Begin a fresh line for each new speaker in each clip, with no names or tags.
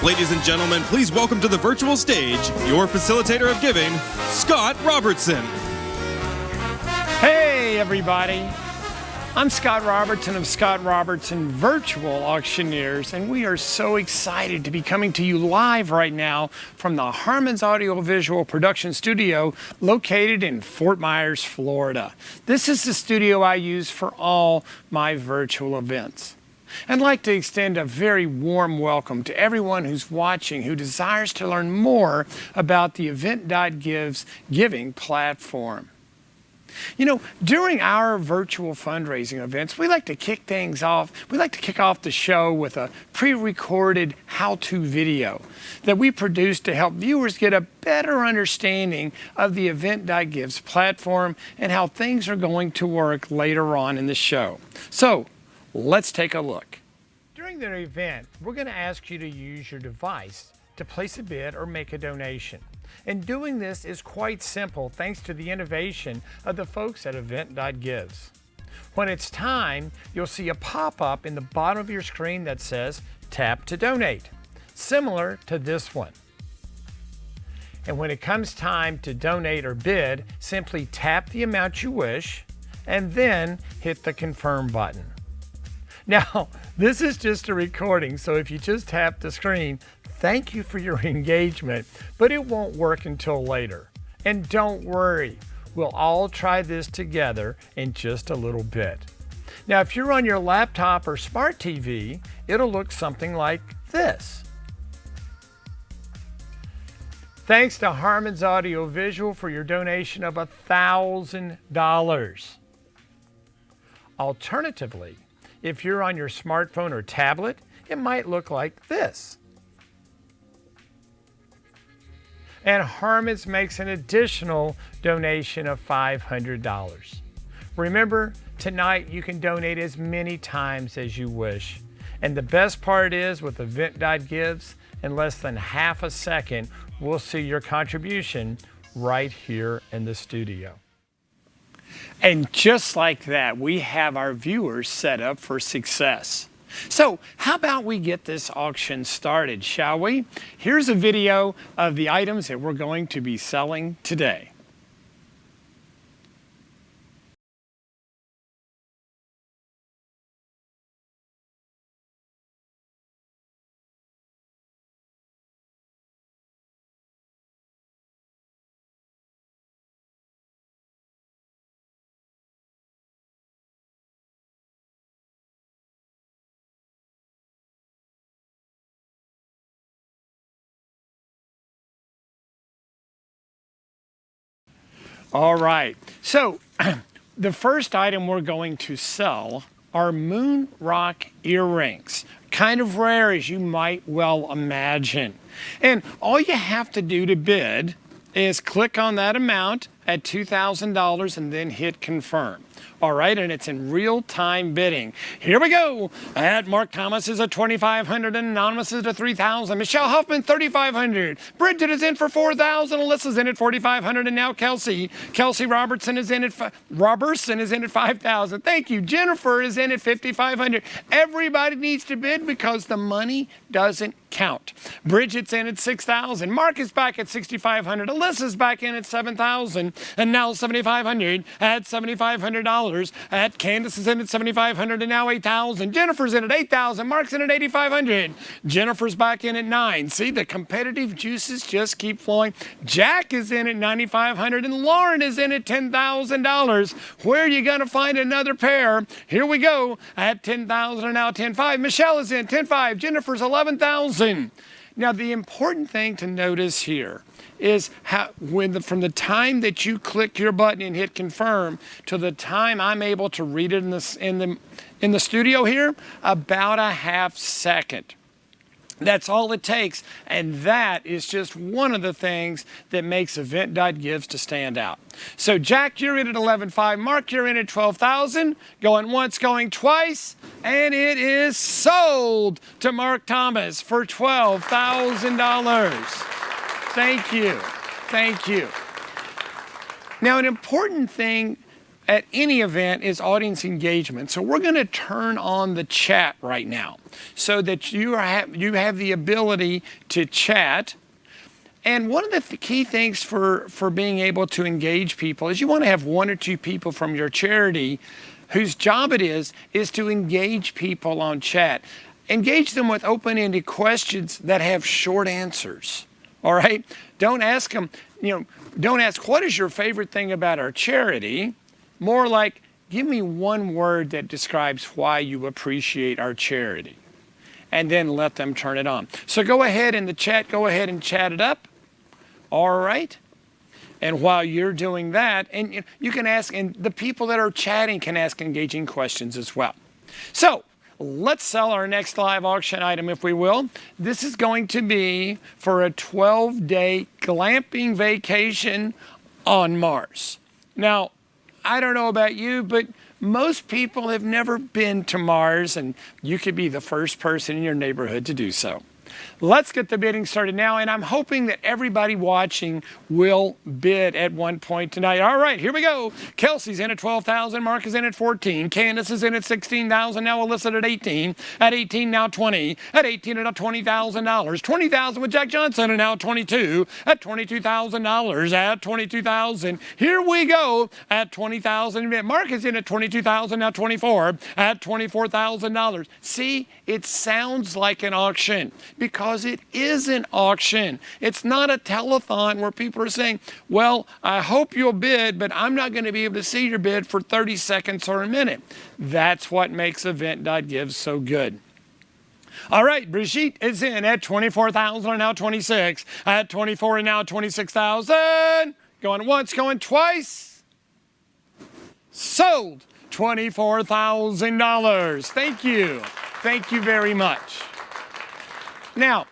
Ladies and gentlemen, please welcome to the virtual stage your facilitator of giving, Scott Robertson.
Hey everybody, I'm Scott Robertson of Scott Robertson Virtual Auctioneers, and we are so excited to be coming to you live right now from the Harmon's Audiovisual Production Studio located in Fort Myers, Florida. This is the studio I use for all my virtual events. I'd like to extend a very warm welcome to everyone who's watching who desires to learn more about the Event.Give's giving platform. You know, during our virtual fundraising events, we like to kick things off. We like to kick off the show with a pre-recorded how-to video that we produce to help viewers get a better understanding of the Event.Give's platform and how things are going to work later on in the show. So, let's take a look. During the event, we're going to ask you to use your device to place a bid or make a donation. And doing this is quite simple thanks to the innovation of the folks at Event.Give's. When it's time, you'll see a pop-up in the bottom of your screen that says Tap to Donate, similar to this one. And when it comes time to donate or bid, simply tap the amount you wish and then hit the Confirm button. Now, this is just a recording, so if you just tap the screen, thank you for your engagement, but it won't work until later. And don't worry, we'll all try this together in just a little bit. Now, if you're on your laptop or smart TV, it'll look something like this. Thanks to Harmon's Audiovisual for your donation of $1,000. Alternatively, if you're on your smartphone or tablet, it might look like this. And Harmon's makes an additional donation of $500. Remember, tonight you can donate as many times as you wish. And the best part is with Event.Give's, in less than half a second, we'll see your contribution right here in the studio. And just like that, we have our viewers set up for success. So how about we get this auction started, shall we? Here's a video of the items that we're going to be selling today. All right, so the first item we're going to sell are moon rock earrings. Kind of rare, as you might well imagine. And all you have to do to bid is click on that amount at $2,000 and then hit confirm. All right, and it's in real-time bidding. Here we go. At Mark Thomas is at $2,500, Anonymous is at $3,000, Michelle Huffman $3,500, Bridget is in for $4,000, Alyssa's in at $4,500, and now Kelsey Robertson is in at $5,000. Thank you. Jennifer is in at $5,500. Everybody needs to bid because the money doesn't count. Bridget's in at $6,000. Mark is back at $6,500. Alyssa's back in at $7,000, and now $7,500 at $7,500. At Candace is in at $7,500 and now $8,000. Jennifer's in at $8,000. Mark's in at $8,500. Jennifer's back in at $9,000. See, the competitive juices just keep flowing. Jack is in at $9,500 and Lauren is in at $10,000. Where are you going to find another pair? Here we go at $10,000 and now $10,500. Michelle is in $10,500. Jennifer's $11,000. Now, the important thing to notice here is how, from the time that you click your button and hit confirm to the time I'm able to read it in the studio here, about a half second. That's all it takes, and that is just one of the things that makes Event.Give's to stand out. So Jack, you're in at $11,500. Mark, you're in at $12,000. Going once, going twice, and it is sold to Mark Thomas for $12,000. Thank you. Thank you. Now, an important thing at any event is audience engagement. So we're going to turn on the chat right now so that you have the ability to chat. And one of the key things for being able to engage people is you want to have one or two people from your charity whose job it is to engage people on chat. Engage them with open-ended questions that have short answers. All right? Don't ask them, don't ask, what is your favorite thing about our charity? More like, give me one word that describes why you appreciate our charity. And then let them turn it on. So go ahead in the chat, go ahead and chat it up. All right? And while you're doing that, and you can ask, and the people that are chatting can ask engaging questions as well. So let's sell our next live auction item, if we will. This is going to be for a 12-day glamping vacation on Mars. Now, I don't know about you, but most people have never been to Mars, and you could be the first person in your neighborhood to do so. Let's get the bidding started now, and I'm hoping that everybody watching will bid at one point tonight. All right, here we go. Kelsey's in at $12,000. Mark is in at $14,000. Candace is in at $16,000. Now Alyssa at $18,000. At $18,000 now $20,000. At $18,000 at $20,000. $20,000 with Jack Johnson, and now $22,000. At $22,000. At $22,000. Here we go. At $20,000. Mark is in at $22,000. Now $24,000. At $24,000. See, it sounds like an auction, because it is an auction. It's not a telethon where people are saying, well, I hope you'll bid, but I'm not going to be able to see your bid for 30 seconds or a minute. That's what makes Event.give so good. All right, Brigitte is in at $24,000 and now $26,000. At $24,000 and now $26,000. Going once, going twice. Sold. $24,000. Thank you. Thank you very much. Now,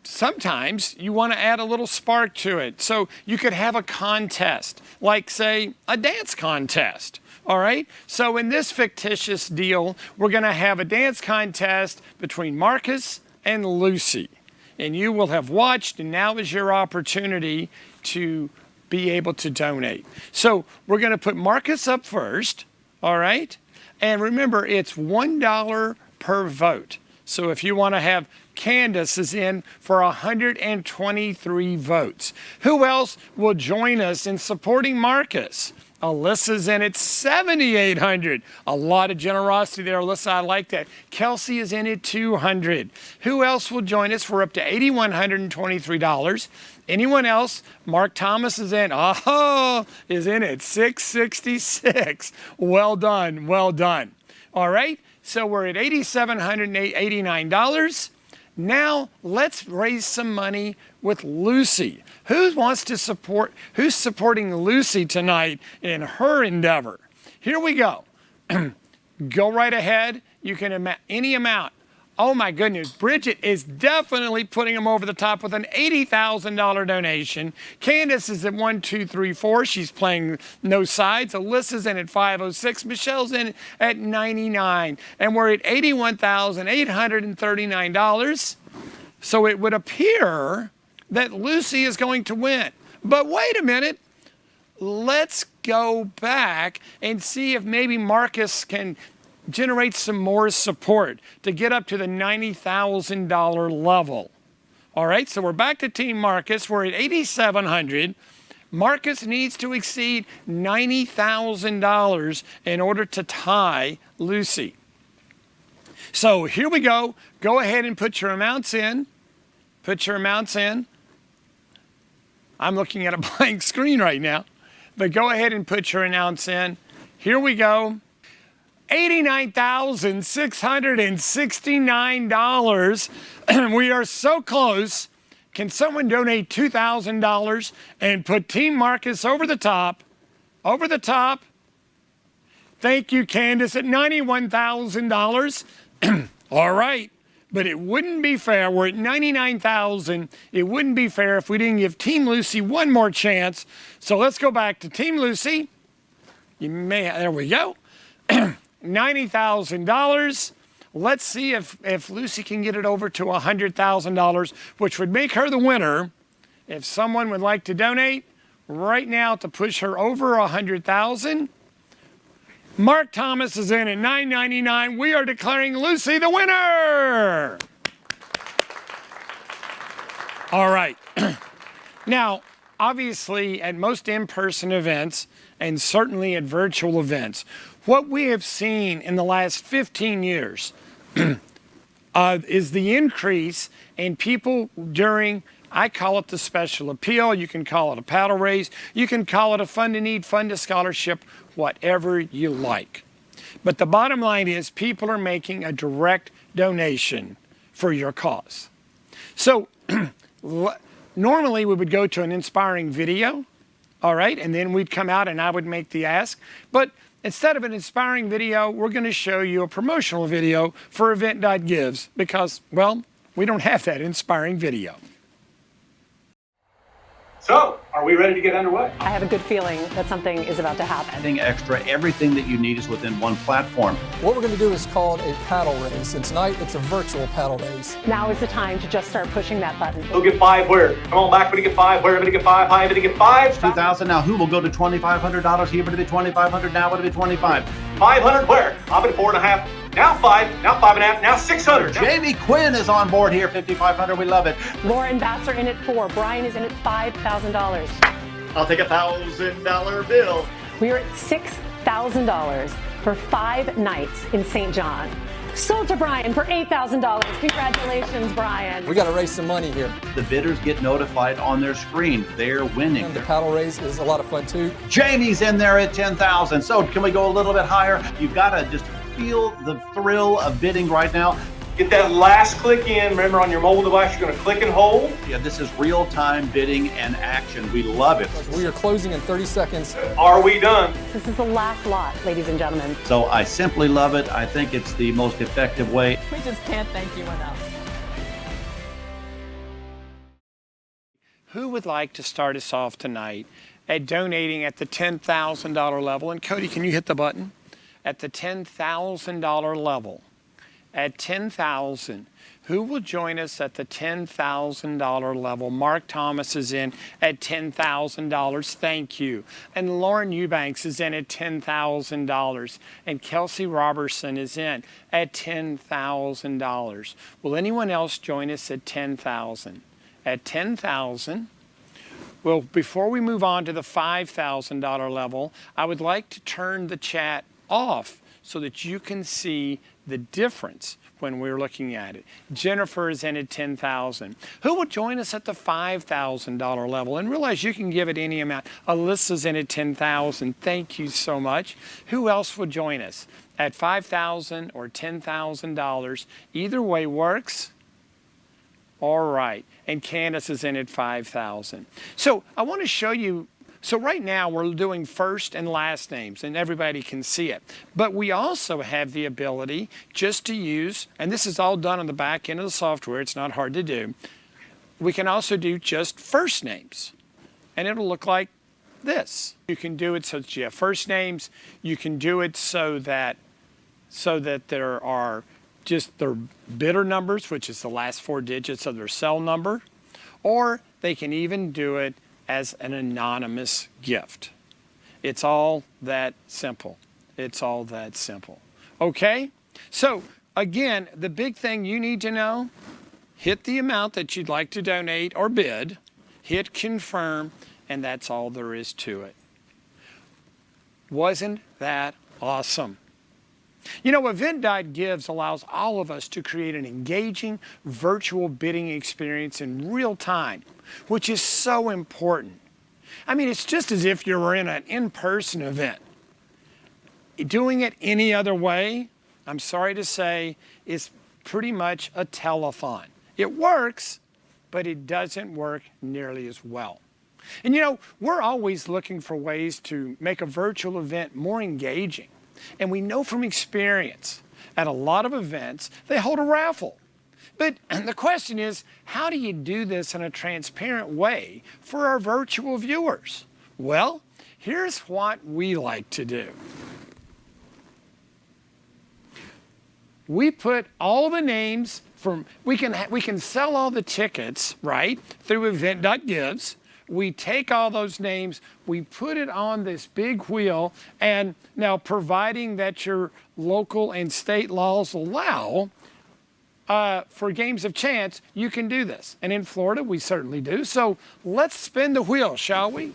sometimes you want to add a little spark to it. So you could have a contest, like, say, a dance contest. All right? So in this fictitious deal, we're going to have a dance contest between Marcus and Lucy. And you will have watched, and now is your opportunity to be able to donate. So we're going to put Marcus up first. All right? And remember, it's $1 per vote. So if you want to have Candace is in for 123 votes. Who else will join us in supporting Marcus? Alyssa's in at 7,800. A lot of generosity there, Alyssa. I like that. Kelsey is in at 200. Who else will join us for up to $8,123? Anyone else? Mark Thomas is in. Is in at 666. Well done. Well done. All right. So we're at $8,789. Now let's raise some money with Lucy. Who's supporting Lucy tonight in her endeavor? Here we go. Go right ahead. You can any amount. Oh my goodness, Bridget is definitely putting them over the top with an $80,000 donation. Candace is at 1, 2, 3, 4. She's playing no sides. Alyssa's in at 506. Michelle's in at 99. And we're at $81,839. So it would appear that Lucy is going to win. But wait a minute. Let's go back and see if maybe Marcus can generate some more support to get up to the $90,000 level. All right, so we're back to Team Marcus. We're at $8,700. Marcus needs to exceed $90,000 in order to tie Lucy. So here we go. Go ahead and put your amounts in. Put your amounts in. I'm looking at a blank screen right now, but go ahead and put your amounts in. Here we go. $89,669. We are so close. Can someone donate $2,000 and put Team Marcus over the top? Over the top. Thank you, Candace, at $91,000. All right. But it wouldn't be fair. We're at $99,000. It wouldn't be fair if we didn't give Team Lucy one more chance. So let's go back to Team Lucy. There we go. $90,000. Let's see if Lucy can get it over to $100,000, which would make her the winner. If someone would like to donate, right now to push her over 100,000. Mark Thomas is in at $9.99. We are declaring Lucy the winner. All right. Now, obviously, at most in-person events, and certainly at virtual events, what we have seen in the last 15 years is the increase in people during, I call it the special appeal, you can call it a paddle race, you can call it a fund to need, fund to scholarship, whatever you like. But the bottom line is people are making a direct donation for your cause. So normally we would go to an inspiring video, all right, and then we'd come out and I would make the ask. But instead of an inspiring video, we're going to show you a promotional video for Event.Gives because, well, we don't have that inspiring video.
So, are we ready to get underway?
I have a good feeling that something is about to happen.
Anything extra, everything that you need is within one platform.
What we're going to do is called a paddle race, and tonight it's a virtual paddle race.
Now is the time to just start pushing that button.
Who'll get 5 where? Come on back, everybody get 5 where? Everybody get 5, high, everybody get 5.
2,000 now. Who will go to $2,500? Here would it be 2,500. Now would it be 25?
500 where? I'm at 4.5. Now 5, now 5.5, now 600.
Jamie Quinn is on board here, 5,500. We love it.
Laura and Bass are in at 4. Brian is in at $5,000.
I'll take $1,000 bill.
We are at $6,000 for 5 nights in St. John. Sold to Brian for $8,000. Congratulations, Brian.
We got to raise some money here.
The bidders get notified on their screen. They're winning.
And the paddle race is a lot of fun too.
Jamie's in there at 10,000. So can we go a little bit higher? You've got to just feel the thrill of bidding right now.
Get that last click in. Remember, on your mobile device, you're going to click and hold.
Yeah, this is real-time bidding and action. We love it.
We are closing in 30 seconds.
Are we done?
This is the last lot, ladies and gentlemen.
So I simply love it. I think it's the most effective way.
We just can't thank you enough.
Who would like to start us off tonight at donating at the $10,000 level? And Cody, can you hit the button? At the $10,000 level. At $10,000, who will join us at the $10,000 level? Mark Thomas is in at $10,000. Thank you. And Lauren Eubanks is in at $10,000. And Kelsey Robertson is in at $10,000. Will anyone else join us at $10,000? At $10,000, well, before we move on to the $5,000 level, I would like to turn the chat off so that you can see the difference when we're looking at it. Jennifer is in at $10,000. Who will join us at the $5,000 level? And realize you can give it any amount. Alyssa's in at $10,000. Thank you so much. Who else will join us at $5,000 or $10,000? Either way works. All right. And Candace is in at $5,000. So I want to show you. So right now we're doing first and last names and everybody can see it. But we also have the ability just to use, and this is all done on the back end of the software, it's not hard to do. We can also do just first names and it'll look like this. You can do it so that you have first names. You can do it so that there are just their bidder numbers, which is the last 4 digits of their cell number, or they can even do it as an anonymous gift. It's all that simple. It's all that simple. Okay? So again, the big thing you need to know, hit the amount that you'd like to donate or bid, hit confirm, and that's all there is to it. Wasn't that awesome? You know, Event.Gives allows all of us to create an engaging virtual bidding experience in real time, which is so important. I mean, it's just as if you were in an in-person event. Doing it any other way, I'm sorry to say, is pretty much a telethon. It works, but it doesn't work nearly as well. And you know, we're always looking for ways to make a virtual event more engaging. And we know from experience, at a lot of events, they hold a raffle. But the question is, how do you do this in a transparent way for our virtual viewers? Well, here's what we like to do. We put all the names from, we can sell all the tickets, right, through Event.Gives, we take all those names, we put it on this big wheel, and now providing that your local and state laws allow for games of chance, you can do this. And in Florida, we certainly do. So let's spin the wheel, shall we?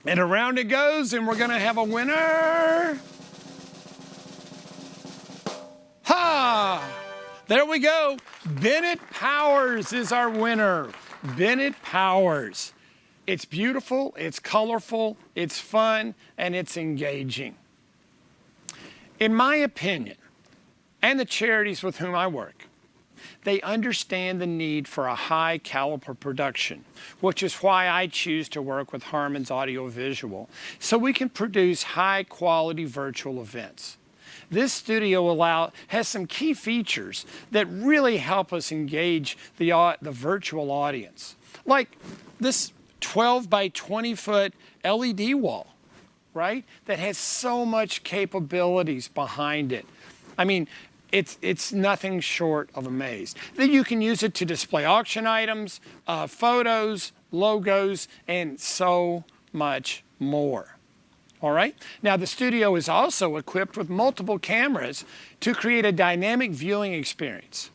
And around it goes, and we're going to have a winner. Ha! There we go. Bennett Powers is our winner. Bennett Powers. It's beautiful, it's colorful, it's fun, and it's engaging. In my opinion, and the charities with whom I work, they understand the need for a high caliber production, which is why I choose to work with Harmon's Audiovisual, so we can produce high quality virtual events. This studio has some key features that really help us engage the virtual audience, like this 12 by 20 foot LED wall, right? That has so much capabilities behind it. I mean, it's nothing short of amazing. Then you can use it to display auction items, photos, logos, and so much more. All right? Now, the studio is also equipped with multiple cameras to create a dynamic viewing experience,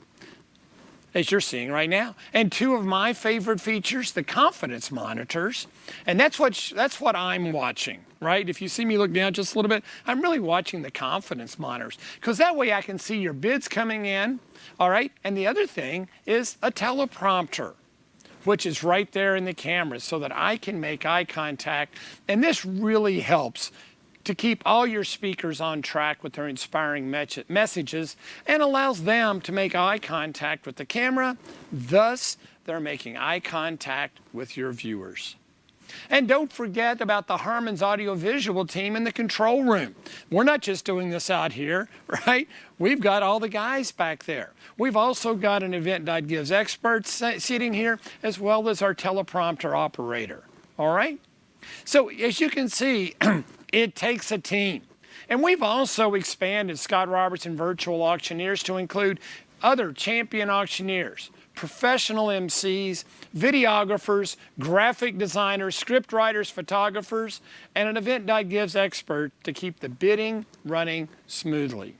as you're seeing right now. And two of my favorite features, the confidence monitors, and that's what I'm watching, right? If you see me look down just a little bit, I'm really watching the confidence monitors, because that way I can see your bids coming in, all right? And the other thing is a teleprompter, which is right there in the camera so that I can make eye contact. And this really helps to keep all your speakers on track with their inspiring messages and allows them to make eye contact with the camera. Thus, they're making eye contact with your viewers. And don't forget about the Harmon's Audiovisual team in the control room. We're not just doing this out here, right? We've got all the guys back there. We've also got an Event.Gives expert sitting here, as well as our teleprompter operator, all right? So as you can see, it takes a team. And we've also expanded Scott Robertson Virtual Auctioneers to include other champion auctioneers, professional MCs, videographers, graphic designers, script writers, photographers, and an Event.Gives expert to keep the bidding running smoothly.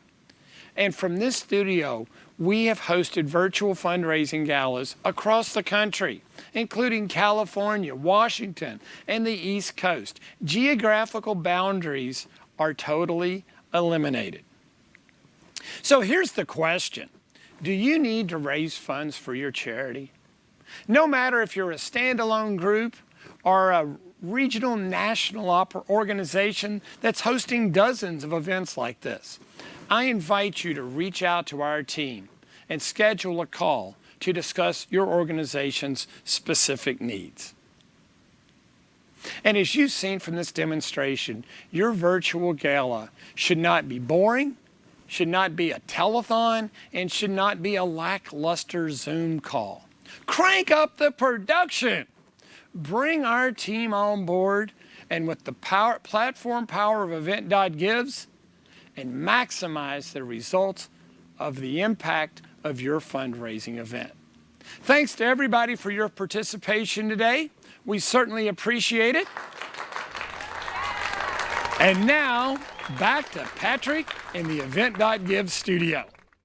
And from this studio, we have hosted virtual fundraising galas across the country, including California, Washington, and the East Coast. Geographical boundaries are totally eliminated. So here's the question. Do you need to raise funds for your charity? No matter if you're a standalone group or a regional national organization that's hosting dozens of events like this, I invite you to reach out to our team and schedule a call to discuss your organization's specific needs. And as you've seen from this demonstration, your virtual gala should not be boring, should not be a telethon, and should not be a lackluster Zoom call. Crank up the production. Bring our team on board, and with the platform power of Event.Gives, and maximize the results of the impact of your fundraising event. Thanks to everybody for your participation today. We certainly appreciate it. And now, back to Patrick in the Event.Gives studio.